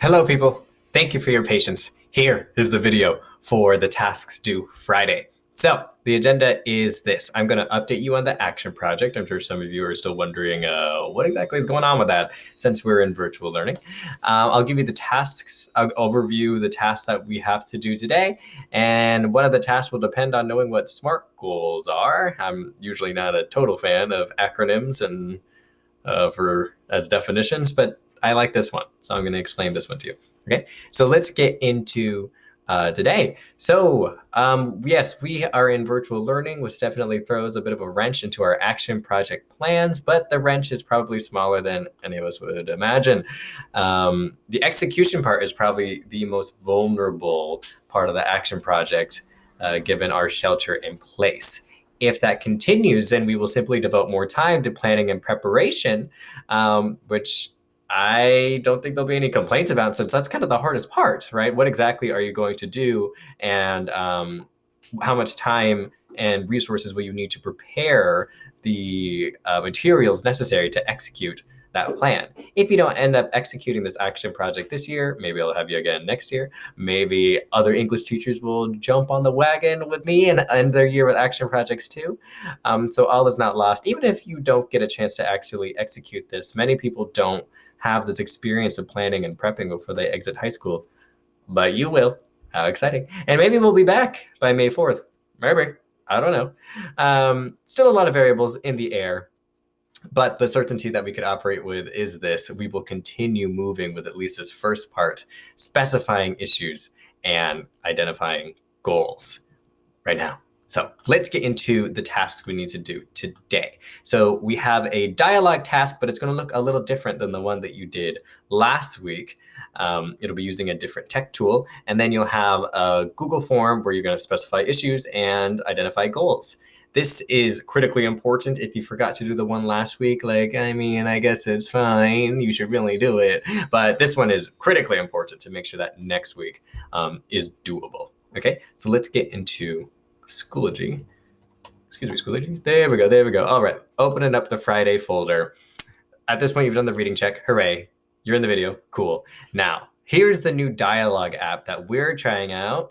Hello, people. Thank you for your patience. Here is the video for the tasks due Friday. So, the agenda is this. I'm going to update you on the action project. I'm sure some of you are still wondering what exactly is going on with that since we're in virtual learning. I'll give you the tasks, I'll overview the tasks that we have to do today. And one of the tasks will depend on knowing what SMART goals are. I'm usually not a total fan of acronyms and for as definitions, but I like this one, so I'm going to explain this one to you. Okay, so let's get into today. So yes, we are in virtual learning, which definitely throws a bit of a wrench into our action project plans, but the wrench is probably smaller than any of us would imagine. The execution part is probably the most vulnerable part of the action project, given our shelter in place. If that continues, then we will simply devote more time to planning and preparation, which I don't think there'll be any complaints about since that's kind of the hardest part, right? What exactly are you going to do, and how much time and resources will you need to prepare the materials necessary to execute that plan? If you don't end up executing this action project this year, maybe I'll have you again next year. Maybe other English teachers will jump on the wagon with me and end their year with action projects too. So all is not lost. Even if you don't get a chance to actually execute this, many people don't have this experience of planning and prepping before they exit high school, but you will. How exciting. And maybe we'll be back by May 4th. Maybe. I don't know. Still a lot of variables in the air, but the certainty that we could operate with is this: we will continue moving with at least this first part, specifying issues and identifying goals right now. So let's get into the tasks we need to do today. So we have a dialogue task, but it's going to look a little different than the one that you did last week. It'll be using a different tech tool. And then you'll have a Google form where you're going to specify issues and identify goals. This is critically important. If you forgot to do the one last week, I guess it's fine. You should really do it. But this one is critically important to make sure that next week is doable. Okay, so let's get into Schoology. Excuse me, Schoology. There we go. There we go. All right. Opening up the Friday folder. At this point, you've done the reading check. Hooray. You're in the video. Cool. Now, here's the new dialogue app that we're trying out.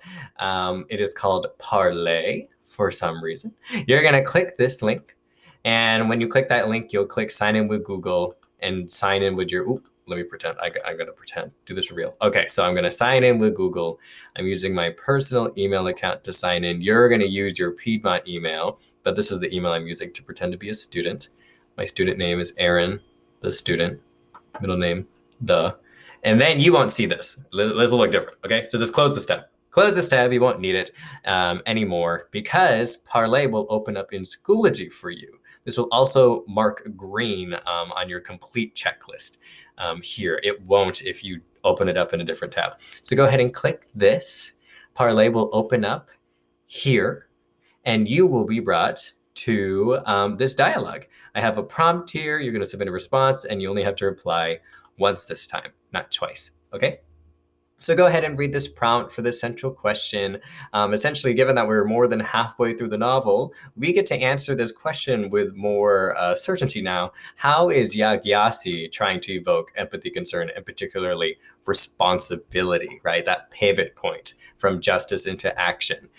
It is called Parlay for some reason. You're going to click this link. And when you click that link, you'll click sign in with Google and sign in with your, let me pretend. I'm going to pretend. Do this for real. Okay, so I'm going to sign in with Google. I'm using my personal email account to sign in. You're going to use your Piedmont email, but this is the email I'm using to pretend to be a student. My student name is Aaron, the student. Middle name, the. And then you won't see this. This will look different, okay? So just close this tab. Close this tab. You won't need it anymore because Parlay will open up in Schoology for you. This will also mark green on your complete checklist here. It won't if you open it up in a different tab. So go ahead and click this. Parlay will open up here, and you will be brought to this dialogue. I have a prompt here. You're going to submit a response, and you only have to reply once this time, not twice. Okay? So go ahead and read this prompt for the central question. Essentially, given that we're more than halfway through the novel, we get to answer this question with more certainty now. How is Yaa Gyasi trying to evoke empathy, concern, and particularly responsibility, right? That pivot point from justice into action.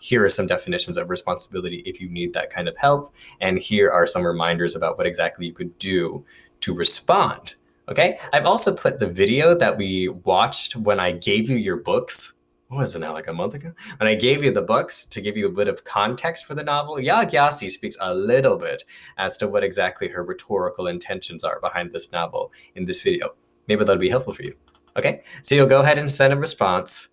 Here are some definitions of responsibility if you need that kind of help. And here are some reminders about what exactly you could do to respond. Okay, I've also put the video that we watched when I gave you your books. What was it now, like a month ago? When I gave you the books to give you a bit of context for the novel, Yaa Gyasi speaks a little bit as to what exactly her rhetorical intentions are behind this novel in this video. Maybe that'll be helpful for you. Okay, so you'll go ahead and send a response.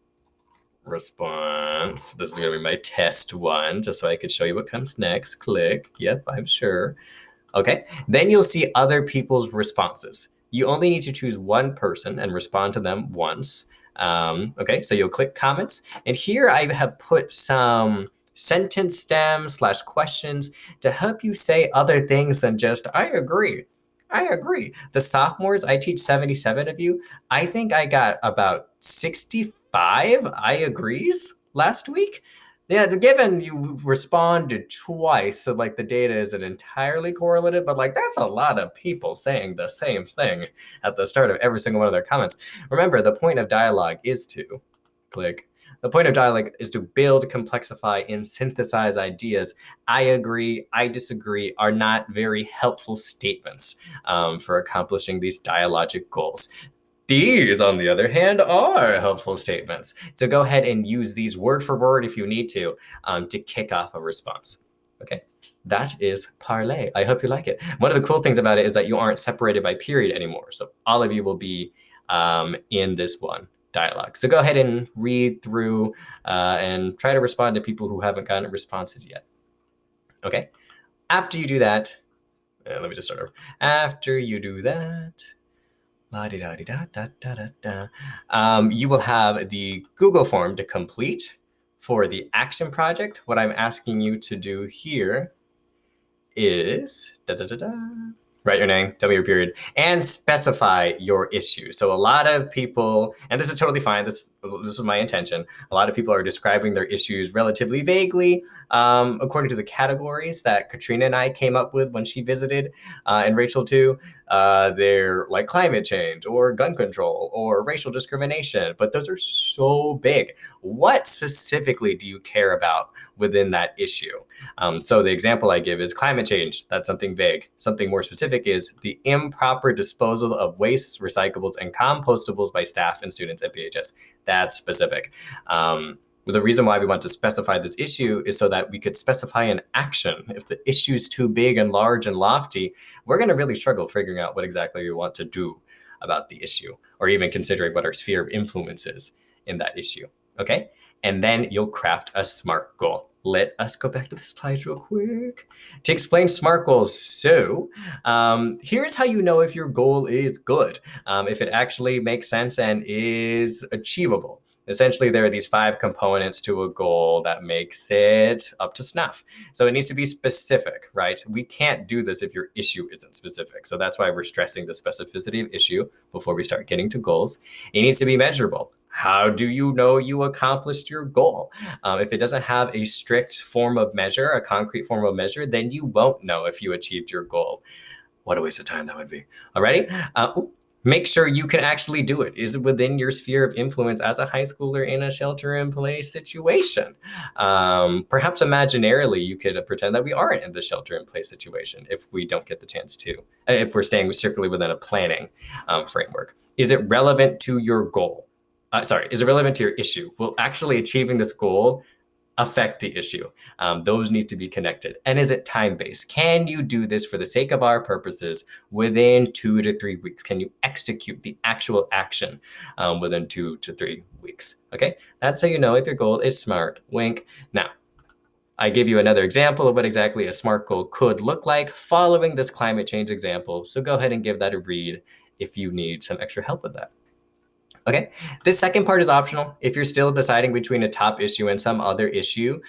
Response. This is going to be my test one, just so I could show you what comes next. Click. Yep, I'm sure. Okay, then you'll see other people's responses. You only need to choose one person and respond to them once. Okay, so you'll click comments. And here I have put some sentence stems / questions to help you say other things than just, I agree. I agree. The sophomores, I teach 77 of you. I think I got about 65 I agrees last week. Yeah, given you responded twice, so like the data isn't entirely correlated, but like that's a lot of people saying the same thing at the start of every single one of their comments. Remember, the point of dialogue is to click. The point of dialogue is to build, complexify, and synthesize ideas. I agree, I disagree are not very helpful statements for accomplishing these dialogic goals. These, on the other hand, are helpful statements. So go ahead and use these word for word if you need to kick off a response. Okay, that is Parley. I hope you like it. One of the cool things about it is that you aren't separated by period anymore. So all of you will be in this one dialogue. So go ahead and read through and try to respond to people who haven't gotten responses yet. Okay, after you do that, let me just start over. After you do that, you will have the Google form to complete for the action project. What I'm asking you to do here is write your name, tell me your period, and specify your issue. So a lot of people, and this is totally fine, this is my intention, a lot of people are describing their issues relatively vaguely, according to the categories that Katrina and I came up with when she visited, and Rachel too. They're like climate change or gun control or racial discrimination, but those are so big. What specifically do you care about within that issue? So the example I give is climate change. That's something vague. Something more specific is the improper disposal of wastes, recyclables, and compostables by staff and students at PHS. That's specific. The reason why we want to specify this issue is so that we could specify an action. If the issue is too big and large and lofty, we're going to really struggle figuring out what exactly we want to do about the issue, or even considering what our sphere of influence is in that issue. Okay? And then you'll craft a SMART goal. Let us go back to the slides real quick to explain SMART goals. So here's how you know if your goal is good, if it actually makes sense and is achievable. Essentially, there are these 5 components to a goal that makes it up to snuff. So it needs to be specific, right? We can't do this if your issue isn't specific. So that's why we're stressing the specificity of issue before we start getting to goals. It needs to be measurable. How do you know you accomplished your goal? If it doesn't have a strict form of measure, a concrete form of measure, then you won't know if you achieved your goal. What a waste of time that would be. Alrighty? Make sure you can actually do it. Is it within your sphere of influence as a high schooler in a shelter-in-place situation? Perhaps imaginarily, you could pretend that we aren't in the shelter-in-place situation if we don't get the chance to, if we're staying strictly within a planning framework. Is it relevant to your goal? Is it relevant to your issue? Will actually achieving this goal affect the issue? Those need to be connected. And is it time-based? Can you do this for the sake of our purposes within 2 to 3 weeks? Can you execute the actual action within 2 to 3 weeks? Okay, that's how you know if your goal is SMART. Wink. Now, I give you another example of what exactly a SMART goal could look like following this climate change example. So go ahead and give that a read if you need some extra help with that. Okay, this second part is optional. If you're still deciding between a top issue and some other issue,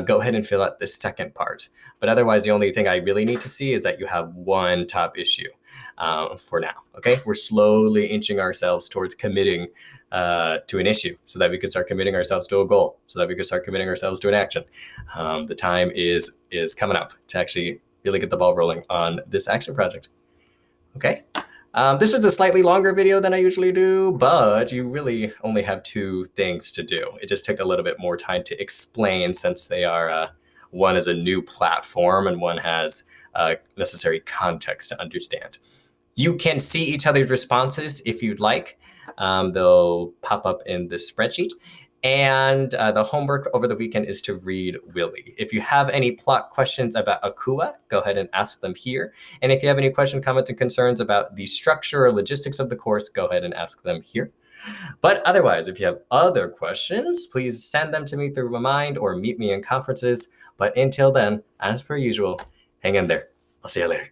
go ahead and fill out the second part. But otherwise, the only thing I really need to see is that you have one top issue for now. Okay, we're slowly inching ourselves towards committing to an issue so that we could start committing ourselves to a goal, so that we could start committing ourselves to an action. The time is coming up to actually really get the ball rolling on this action project. Okay. This was a slightly longer video than I usually do, but you really only have 2 things to do. It just took a little bit more time to explain since they are, one is a new platform and one has necessary context to understand. You can see each other's responses if you'd like. They'll pop up in this spreadsheet. And the homework over the weekend is to read Willie. If you have any plot questions about Akua, go ahead and ask them here. And if you have any questions, comments, and concerns about the structure or logistics of the course, go ahead and ask them here. But otherwise, if you have other questions, please send them to me through Remind or meet me in conferences. But until then, as per usual, hang in there. I'll see you later.